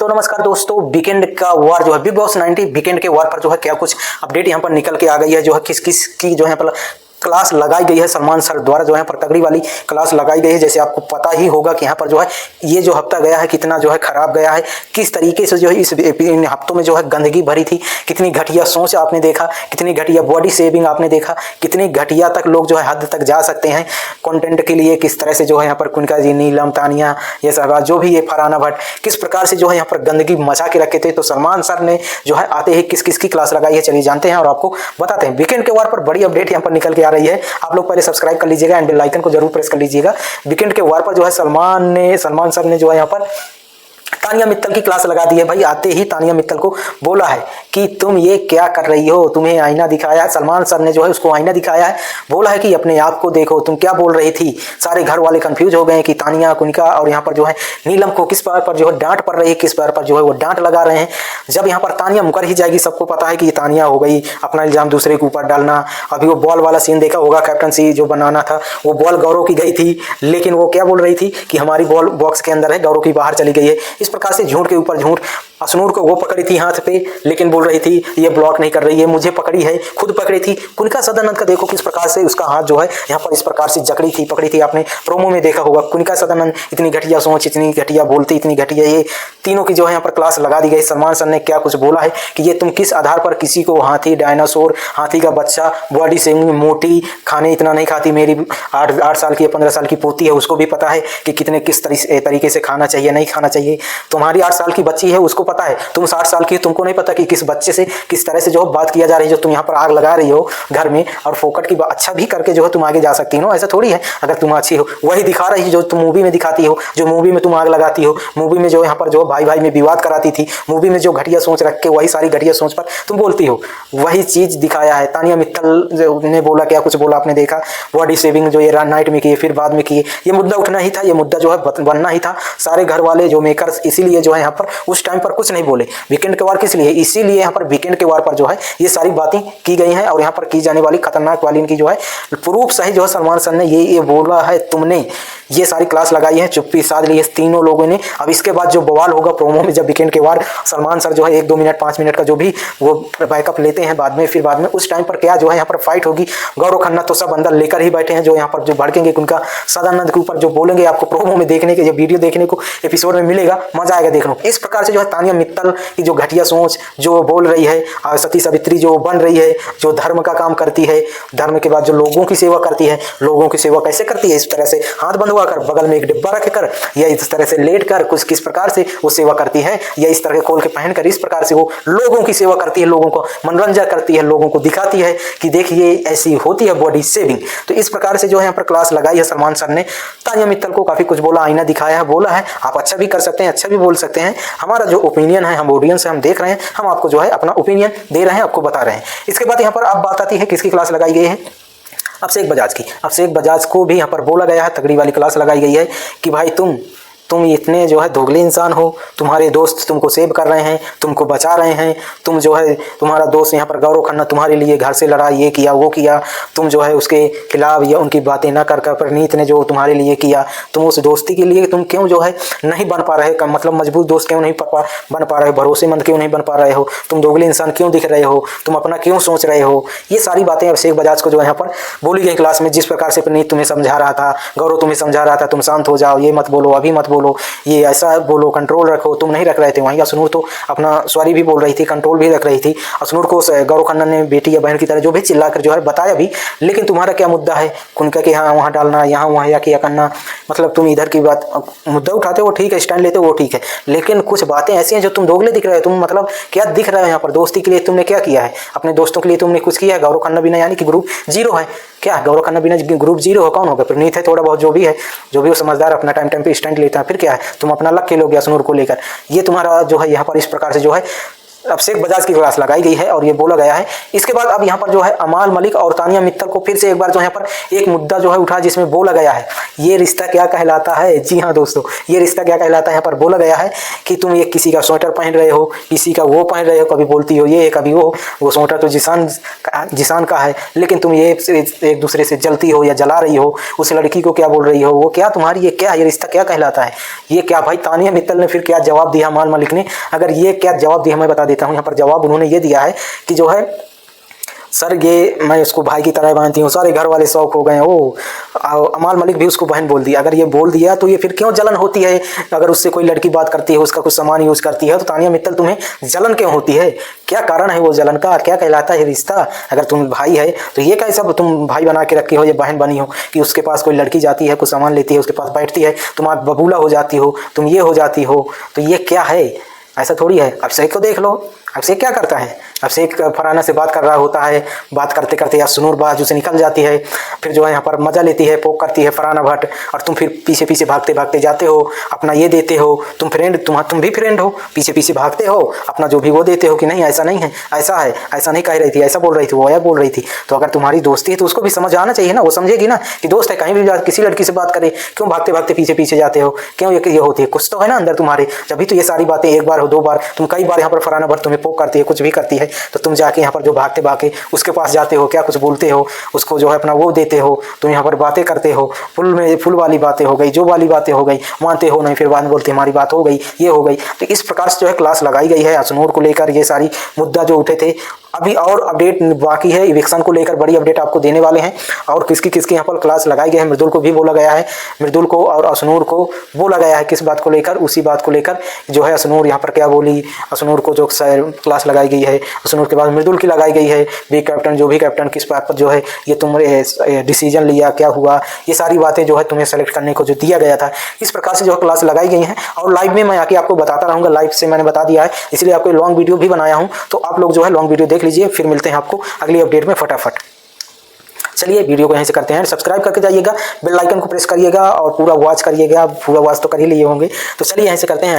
तो नमस्कार दोस्तों, वीकेंड का वार जो है बिग बॉस 90 वीकेंड के वार पर जो है क्या कुछ अपडेट यहाँ पर निकल के आ गई है। जो है किस किस की जो है पर क्लास लगाई गई है, सलमान सर द्वारा जो है पर तगड़ी वाली क्लास लगाई गई है। जैसे आपको पता ही होगा कि यहाँ पर जो है ये जो हफ्ता गया है कितना जो है खराब गया है, किस तरीके से जो है इस इन हफ्तों में जो है गंदगी भरी थी, कितनी घटिया सोच आपने देखा, कितनी घटिया बॉडी शेविंग आपने देखा, कितनी घटिया तक लोग जो है हद तक जा सकते हैं कंटेंट के लिए। किस तरह से जो है यहाँ पर कुनका जी, नीलम, तानिया, ये सब जो भी ये फरहाना भट्ट किस प्रकार से जो है यहाँ पर गंदगी मचा के रखे थे। तो सलमान सर ने जो है आते ही किस किस की क्लास लगाई है, चलिए जानते हैं और आपको बताते हैं। वीकेंड के वार पर बड़ी अपडेट यहाँ पर निकल के आ रही है। आप लोग पहले सब्सक्राइब कर लीजिएगा एंड बेल आइकन को जरूर प्रेस कर लीजिएगा। वीकेंड के वार पर जो है सलमान सर ने जो है यहाँ पर तानिया मित्तल की क्लास लगा दी है। भाई आते ही तानिया मित्तल को बोला है कि तुम ये क्या कर रही हो, तुम्हें आईना दिखाया है। सलमान सर ने जो है उसको आईना दिखाया है, बोला है कि अपने आप को देखो, तुम क्या बोल रही थी। सारे घर वाले कंफ्यूज हो गए कि तानिया, कुनिका और यहाँ पर जो है नीलम को किस बार पर जो है डांट पड़ रही है, किस बार पर जो है वो डांट लगा रहे हैं। जब यहाँ पर तानिया मुकर ही जाएगी, सबको पता है कि ये तानिया हो गई, अपना इल्जाम दूसरे के ऊपर डालना। अभी वो बॉल वाला सीन देखा होगा, कैप्टनसी जो बनाना था, वो बॉल गौरव की गई थी, लेकिन वो क्या बोल रही थी कि हमारी बॉल बॉक्स के अंदर है, गौरव की बाहर चली गई है। इस प्रकार से झूठ के ऊपर झूठ। असनूर को वो पकड़ी थी हाथ पे, लेकिन बोल रही थी ये ब्लॉक नहीं कर रही है, मुझे पकड़ी है, खुद पकड़ी थी। कुनिका सदानंद का देखो किस प्रकार से उसका हाथ जो है यहाँ पर इस प्रकार से जकड़ी थी, पकड़ी थी। आपने प्रोमो में देखा होगा। कुनिका सदानंद इतनी घटिया सोच, इतनी घटिया बोलती, इतनी घटिया, ये तीनों की जो है यहाँ पर क्लास लगा दी गई। सलमान सर ने क्या कुछ बोला है कि ये तुम किस आधार पर किसी को हाथी, डायनासोर, हाथी का बच्चा, बॉडी से मोटी, खाने इतना नहीं खाती, मेरी 8 साल की या 15 साल की पोती है, उसको भी पता है कि कितने किस तरीके से खाना चाहिए, नहीं खाना चाहिए। तुम्हारी 8 साल की बच्ची है, उसको पता है। तुम 60 साल की, तुमको नहीं पता कि किस बच्चे से किस तरह से जो बात किया जा रही है। जो तुम यहाँ पर आग लगा रही हो घर में और फोकट की अच्छा भी करके जो है तुम आगे जा सकती हो। ऐसा थोड़ी है अगर तुम अच्छी हो। वही दिखा रही है जो तुम मूवी में दिखाती हो, जो मूवी में तुम आग लगाती हो, मूवी में जो यहाँ पर जो भाई भाई में विवाद कराती थी, मूवी में जो घटिया सोच रख के वही सारी घटिया सोच पर तुम बोलती हो, वही चीज दिखाया है। तानिया मित्तल ने बोला, क्या कुछ बोला आपने देखा। बॉडी शेविंग जो ये नाइट में किए, फिर बाद में किए। ये मुद्दा उठना ही था, ये मुद्दा जो है बनना ही था। सारे घर वाले जो मेकर्स इसीलिए जो है यहाँ पर उस टाइम पर कुछ नहीं बोले। वीकेंड के वार किस लिए, इसीलिए यहाँ पर वीकेंड के वार पर जो है ये सारी बातें की गई हैं। और यहाँ पर की जाने वाली खतरनाक वाली इनकी जो है प्रूफ सही जो है सलमान सर ने ये बोला है, तुमने ये सारी क्लास लगाई है, चुप्पी साध ली है तीनों लोगों ने। अब इसके बाद जो बवाल होगा प्रोमो में, जब वीकेंड के वार सलमान सर जो है 1-2 मिनट 5 मिनट का जो भी वो बैकअप लेते हैं बाद में, फिर बाद में उस टाइम पर क्या जो है यहाँ पर फाइट होगी। गौरव खन्ना तो सब अंदर लेकर ही बैठे हैं, जो यहाँ पर जो भड़केंगे उनका सदानंद के ऊपर जो बोलेंगे, आपको प्रोमो में देखने के, वीडियो देखने को एपिसोड में मिलेगा, मजा आएगा देखने को। इस प्रकार से जो है तानिया मित्तल की जो घटिया सोच जो बोल रही है, सती सावित्री जो बन रही है, जो धर्म का काम करती है, धर्म के बाद जो लोगों की सेवा करती है। लोगों की सेवा कैसे करती है, इस तरह से हाथ बंधवा कर, बगल में एक डिब्बा रख कर, या इस तरह से लेट कर कुछ किस प्रकार से वो सेवा करती है, या इस तरह खोल के पहन कर इस प्रकार से वो लोगों की सेवा करती है, लोगों को मनोरंजन करती है, लोगों को दिखाती है कि देखिए ऐसी होती है बॉडी शेविंग। तो इस प्रकार से जो है यहाँ पर क्लास लगाई है सलमान सर ने। तानिया मित्तल को काफी कुछ बोला, आईना दिखाया है, बोला है। आप अच्छा भी कर सकते हैं, अच्छा भी बोल सकते हैं। हमारा जो ओपिनियन है, हम ऑडियंस है, हम देख रहे हैं, हम आपको जो है अपना ओपिनियन दे रहे हैं, आपको बता रहे हैं। इसके बाद यहाँ पर अब बात आती है किसकी क्लास लगाई गई है, अभिषेक बजाज की। अभिषेक बजाज को भी यहाँ पर बोला गया है, तगड़ी वाली क्लास लगाई गई है कि भाई तुम इतने जो है दोगले इंसान हो, तुम्हारे दोस्त तुमको सेव कर रहे हैं, तुमको बचा रहे हैं। तुम जो है, तुम्हारा दोस्त यहाँ पर गौरव खन्ना तुम्हारे लिए घर से लड़ा, ये किया वो किया, तुम जो है उसके खिलाफ या उनकी बातें ना कर कर प्रनीत ने जो तुम्हारे लिए किया, तुम उस दोस्ती के लिए तुम क्यों जो है नहीं बन पा रहे, मतलब मजबूत दोस्त क्यों नहीं बन पा रहे हो, भरोसेमंद क्यों नहीं बन पा रहे हो, तुम दोगले इंसान क्यों दिख रहे हो, तुम अपना क्यों सोच रहे हो। ये सारी बातें अभिषेक बजाज को जो है यहाँ पर बोली गई क्लास में। जिस प्रकार से प्रनीत तुम्हें समझा रहा था, गौरव तुम्हें समझा रहा था, तुम शांत हो जाओ, ये मत बोलो, अभी मत बोलो, ये ऐसा बोलो, कंट्रोल रखो, तुम नहीं रख रहे थे। वहीं असनूर तो अपना सॉरी भी बोल रही थी, कंट्रोल भी रख रही थी। असनूर को गौरव खन्ना ने बेटी या बहन की तरह जो भी चिल्लाकर जो है बताया भी, लेकिन तुम्हारा क्या मुद्दा है कुनका के यहाँ वहाँ डालना, यहाँ वहाँ या किया करना। मतलब तुम इधर की बात मुद्दा उठाते हो ठीक है, स्टैंड लेते हो वो ठीक है, लेकिन कुछ बातें ऐसी हैं जो तुम दोगले दिख रहे हो। तुम मतलब क्या दिख रहे हो यहाँ पर, दोस्ती के लिए तुमने क्या किया है, अपने दोस्तों के लिए तुमने कुछ किया है। गौरव खन्ना बिना यानी कि ग्रुप 0 है क्या, गौरव खन्ना बिना ग्रुप 0 हो, कौन होगा, प्रनीत है थोड़ा बहुत, जो भी है, जो भी वो समझदार अपना टाइम पे स्टैंड लेता है। फिर क्या है, तुम अपना लक खेलोगे असनूर को लेकर। ये तुम्हारा जो है यहाँ पर इस प्रकार से जो है अभिषेक बजाज की क्लास लगाई गई है और ये बोला गया है। इसके बाद अब यहाँ पर जो है अमाल मलिक और तानिया मित्तल को फिर से एक बार जो यहाँ पर एक मुद्दा जो है उठा, जिसमें बोला गया है ये रिश्ता क्या कहलाता है। जी हाँ दोस्तों, ये रिश्ता क्या कहलाता है। यहाँ पर बोला गया है कि तुम ये किसी का स्वेटर पहन रहे हो, किसी का वो पहन रहे हो, कभी बोलती हो ये कभी वो स्वेटर तो जिसान का है, लेकिन तुम ये एक दूसरे से जलती हो या जला रही हो, उस लड़की को क्या बोल रही हो, वो क्या तुम्हारी ये क्या, ये रिश्ता क्या कहलाता है। ये क्या भाई, तानिया मित्तल ने फिर क्या जवाब दिया अमाल मलिक ने। अगर ये क्या जवाब दिया मैं बता देता हूँ। यहाँ पर जवाब उन्होंने ये दिया है कि जो है सर ये मैं उसको भाई की तरह मानती हूँ, सारे घर वाले शौक हो गए। ओ अमाल मलिक भी उसको बहन बोल दिया। अगर ये बोल दिया तो ये फिर क्यों जलन होती है। अगर उससे कोई लड़की बात करती है, उसका कुछ सामान यूज करती है, तो तानिया मित्तल तुम्हें जलन क्यों होती है। क्या कारण है वो जलन का, क्या कहलाता है रिश्ता। अगर तुम भाई है तो ये कैसा तुम भाई बना के रखी हो, ये बहन बनी हो कि उसके पास कोई लड़की जाती है, कुछ सामान लेती है, उसके पास बैठती है, तुम आप बबूला हो जाती हो, तुम ये हो जाती हो, तो ये क्या है। ऐसा थोड़ी है। अभिषेक को देख लो, अभिषेक क्या करता है। अभिषेक फरहाना से बात कर रहा होता है, बात करते करते या सुनूर बाजू से निकल जाती है, फिर जो है यहाँ पर मजा लेती है, पोक करती है फरहाना भट्ट, और तुम फिर पीछे पीछे भागते भागते जाते हो, अपना ये देते हो, तुम भी फ्रेंड हो, पीछे पीछे भागते हो, अपना जो भी वो देते हो कि नहीं ऐसा नहीं है, ऐसा है, ऐसा नहीं कह रही थी, ऐसा बोल रही थी, वो या बोल रही थी। तो अगर तुम्हारी दोस्ती है तो उसको भी समझ आना चाहिए ना, वो समझेगी ना कि दोस्त है, कहीं भी किसी लड़की से बात करे, क्यों भागते भागते पीछे पीछे जाते हो, क्यों ये होती है, कुछ तो है ना अंदर तुम्हारे। जब तो ये सारी बातें एक बार हो, दो बार, तुम कई बार यहाँ पर फरहाना भट्ट तुम्हें पोक करती है, कुछ भी करती है, तो तुम जाके यहाँ पर जो भागते भागे उसके पास जाते हो, क्या कुछ बोलते हो, उसको जो है अपना वो देते हो, तुम यहाँ पर बातें करते हो, फुल वाली बातें हो गई, जो वाली बातें हो गई, मानते हो नहीं, फिर बाद में बोलते हमारी बात हो गई, ये हो गई। तो इस प्रकार से जो है क्लास लगाई गई है अशनूर को लेकर। ये सारी मुद्दा जो उठे थे, अभी और अपडेट बाकी है, इविक्शन को लेकर बड़ी अपडेट आपको देने वाले हैं, और किसकी यहाँ पर क्लास लगाई गई है। मृदुल को भी बोला गया है, मृदुल को और अशनूर को बोला गया है। किस बात को लेकर, उसी बात को लेकर जो है अशनूर यहाँ पर क्या बोली, अशनूर को जो क्लास लगाई गई है, अशनूर के बाद मृदुल की लगाई गई है। बी कैप्टन जो भी कैप्टन किस बात पर जो है ये तुमने डिसीजन लिया, क्या हुआ, ये सारी बातें जो है तुम्हें सेलेक्ट करने को जो दिया गया था, इस प्रकार से जो है क्लास लगाई गई है। और लाइव में मैं आके आपको बताता रहूँगा, लाइव से मैंने बता दिया है, इसलिए आपको लॉन्ग वीडियो भी बनाया हूँ, तो आप लोग जो है लॉन्ग वीडियो देख लीजिए। फिर मिलते हैं आपको अगली अपडेट में फटाफट। चलिए वीडियो को यहीं से करते हैं, सब्सक्राइब करके जाइएगा, बेल आइकन को प्रेस करिएगा और पूरा वॉच करिएगा। पूरा वॉच तो कर ही लिए होंगे, तो चलिए यहीं से करते हैं।